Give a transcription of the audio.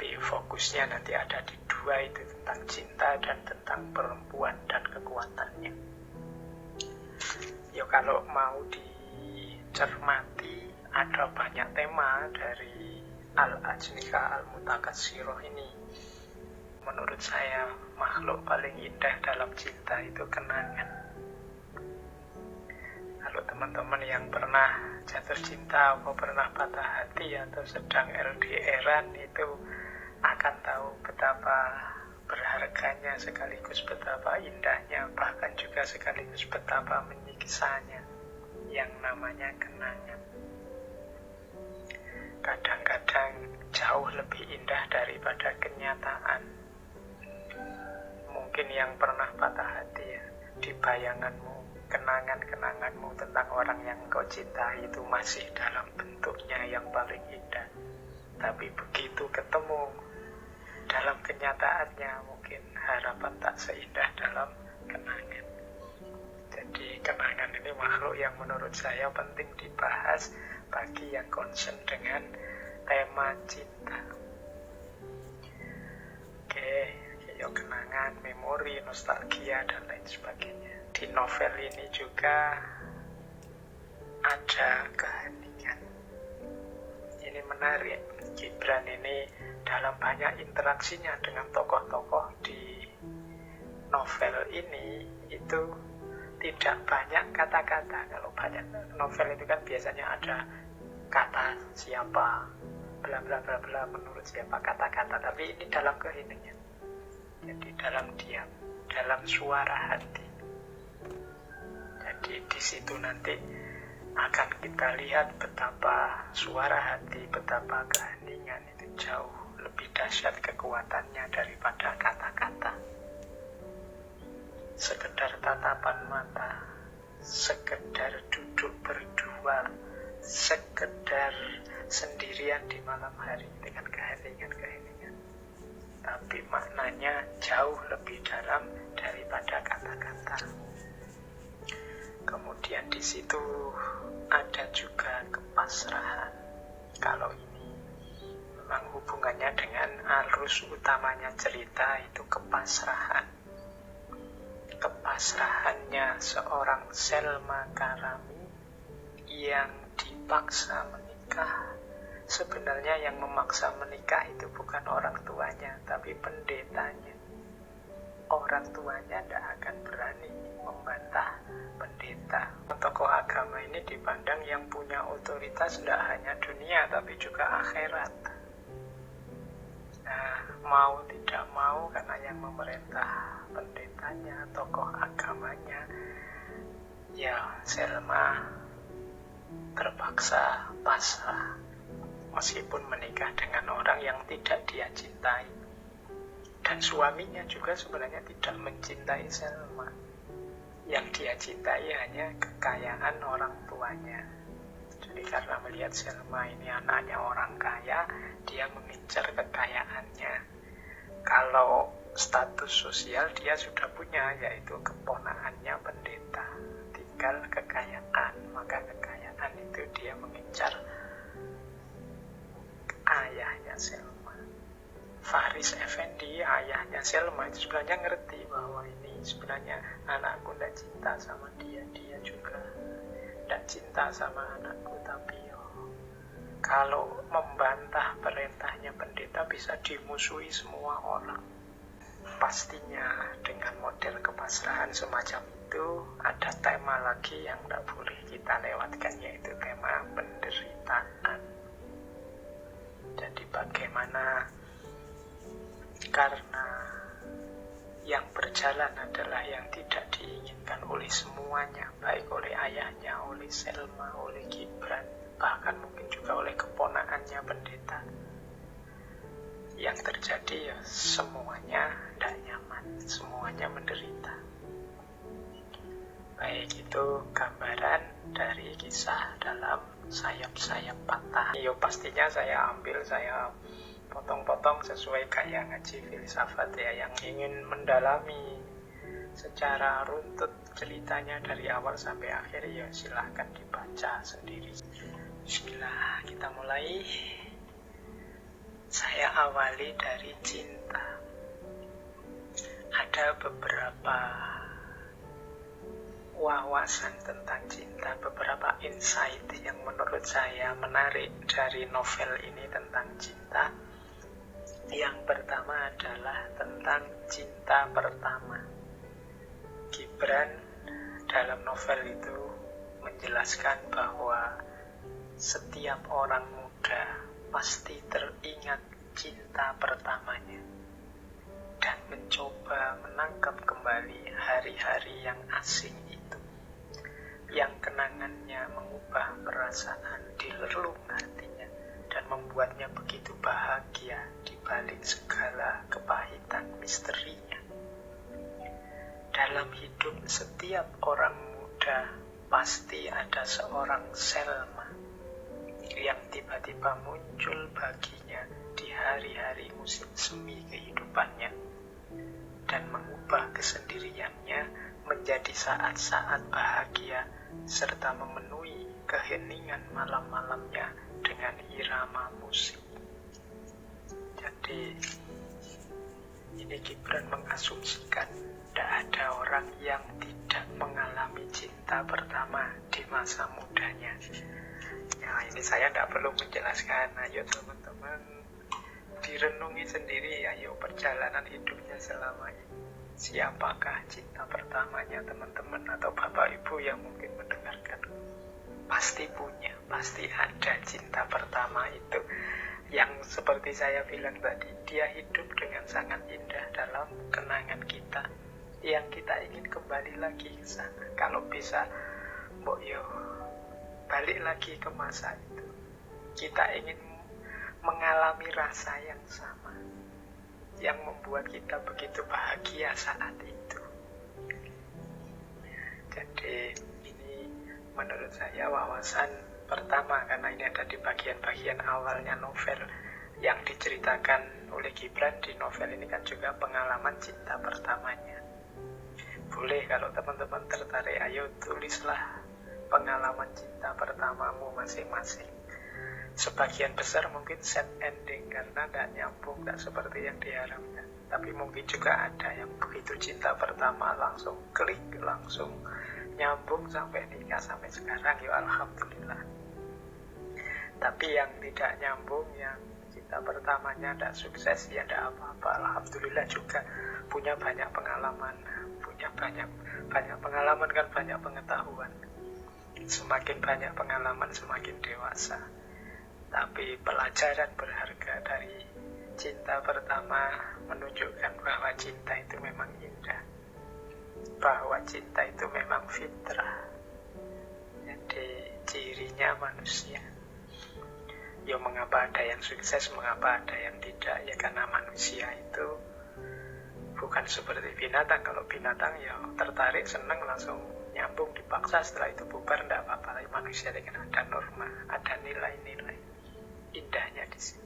tapi fokusnya nanti ada di dua itu, tentang cinta dan tentang perempuan dan kekuatannya. Ya kalau mau dicermati, ada banyak tema dari Al-Ajnika Al-Mutakatsiroh ini. Menurut saya makhluk paling indah dalam cinta itu kenangan. Kalau teman-teman yang pernah jatuh cinta atau pernah patah hati atau sedang LDR-an itu akan tahu betapa berharganya sekaligus betapa indahnya, bahkan juga sekaligus betapa menyiksanya yang namanya kenangan. Kadang-kadang jauh lebih indah daripada kenyataan. Mungkin yang pernah patah hati ya, di bayanganmu, kenangan-kenanganmu tentang orang yang kau cintai itu masih dalam bentuknya yang paling indah. Tapi begitu ketemu dalam kenyataannya, mungkin harapan tak seindah dalam kenangan. Jadi kenangan ini makhluk yang menurut saya penting dibahas bagi yang concern dengan tema cinta. Oke, ya kenangan, memori, nostalgia, dan lain sebagainya. Di novel ini juga ada keheningan. Ini menarik. Gibran ini dalam banyak interaksinya dengan tokoh-tokoh di novel ini itu tidak banyak kata-kata. Kalau banyak novel itu kan biasanya ada kata siapa, bla bla bla bla, menurut siapa, kata-kata. Tapi ini dalam keheningan. Jadi dalam diam, dalam suara hati. Jadi di situ nanti akan kita lihat betapa suara hati, betapa keheningan itu jauh lebih dahsyat kekuatannya daripada kata-kata. Sekedar tatapan mata, sekedar duduk berdua, sekedar sendirian di malam hari dengan keheningan-keheningan. Tapi maknanya jauh lebih dalam daripada kata-kata. Kemudian di situ ada juga kepasrahan. Kalau ini memang hubungannya dengan arus utamanya cerita itu kepasrahan. Kepasrahannya seorang Selma Karami yang dipaksa menikah. Sebenarnya yang memaksa menikah itu bukan orang tuanya, tapi pendetanya. Orang tuanya tidak akan berani membantah pendeta. Tokoh agama ini dipandang yang punya otoritas tidak hanya dunia, tapi juga akhirat. Nah, mau tidak mau, karena yang memerintah pendetanya, tokoh agamanya, ya Selma terpaksa pasrah, meskipun menikah dengan orang yang tidak dia cintai. Dan suaminya juga sebenarnya tidak mencintai Selma. Yang dia cintai hanya kekayaan orang tuanya. Jadi karena melihat Selma ini anaknya orang kaya, dia mengincar kekayaannya. Kalau status sosial dia sudah punya, yaitu keponakannya pendeta. Tinggal kekayaan, maka kekayaan itu dia mengincar ayahnya Selma. Faris Effendi, ayahnya Selma, itu sebenarnya ngerti bahwa ini sebenarnya anakku tidak cinta sama dia. Dia juga tidak cinta sama anakku. Tapi kalau membantah perintahnya pendeta bisa dimusuhi semua orang. Pastinya dengan model kepasrahan semacam itu ada tema lagi yang tidak boleh kita lewatkan, yaitu tema penderitaan. Jadi bagaimana karena yang berjalan adalah yang tidak diinginkan oleh semuanya, baik oleh ayahnya, oleh Selma, oleh Gibran, bahkan mungkin juga oleh keponakannya pendeta. Yang terjadi ya semuanya tidak nyaman, semuanya menderita. Baik, itu gambaran dari kisah dalam sayap-sayap patah. Yo pastinya saya potong-potong sesuai gaya ngaji filsafat ya, yang ingin mendalami secara runtut ceritanya dari awal sampai akhir ya silahkan dibaca sendiri. Bismillah, kita mulai. Saya awali dari cinta. Ada beberapa wawasan tentang cinta, beberapa insight yang menurut saya menarik dari novel ini tentang cinta. Yang pertama adalah tentang cinta pertama. Gibran dalam novel itu menjelaskan bahwa setiap orang muda pasti teringat cinta pertamanya dan mencoba menangkap kembali hari-hari yang asing itu, yang kenangannya mengubah perasaan di relung hatinya dan membuatnya begitu bahagia di balik segala kepahitan misterinya. Dalam hidup setiap orang muda pasti ada seorang Selma yang tiba-tiba muncul baginya di hari-hari musim semi kehidupannya dan mengubah kesendiriannya menjadi saat-saat bahagia serta memenuhi keheningan malam-malamnya dengan irama musik. Jadi ini Gibran mengasumsikan tidak ada orang yang tidak mengalami cinta pertama di masa mudanya. Ya, ini saya tidak perlu menjelaskan. Ayo teman-teman direnungi sendiri, ayo perjalanan hidupnya selama ini. Siapakah cinta pertamanya teman-teman atau bapak ibu yang mungkin mendengarkan? Pasti punya, pasti ada cinta pertama itu. Yang seperti saya bilang tadi, dia hidup dengan sangat indah dalam kenangan kita, yang kita ingin kembali lagi ke sana. Kalau bisa, mbok yo balik lagi ke masa itu. Kita ingin mengalami rasa yang sama, yang membuat kita begitu bahagia saat itu. Jadi ini menurut saya wawasan pertama, karena ini ada di bagian-bagian awalnya novel yang diceritakan oleh Gibran. Di novel ini kan juga pengalaman cinta pertamanya. Boleh kalau teman-teman tertarik, ayo tulislah pengalaman cinta pertamamu masing-masing. Sebagian besar mungkin sad ending karena tidak nyambung, tidak seperti yang diharapkan. Tapi mungkin juga ada yang begitu cinta pertama langsung klik, langsung nyambung sampai nikah sampai sekarang, ya alhamdulillah. Tapi yang tidak nyambung, yang cinta pertamanya tidak sukses, ya tidak apa-apa, alhamdulillah juga punya banyak pengalaman. Punya banyak pengalaman kan banyak pengetahuan. Semakin banyak pengalaman semakin dewasa. Tapi pelajaran berharga dari cinta pertama menunjukkan bahwa cinta itu memang indah, bahwa cinta itu memang fitrah. Jadi cirinya manusia. Ya mengapa ada yang sukses, mengapa ada yang tidak? Ya karena manusia itu bukan seperti binatang. Kalau binatang ya tertarik, senang, langsung nyambung, dipaksa, setelah itu bubar, tidak apa-apa. Manusia dengan ada norma, ada nilai-nilai. Indahnya di sini.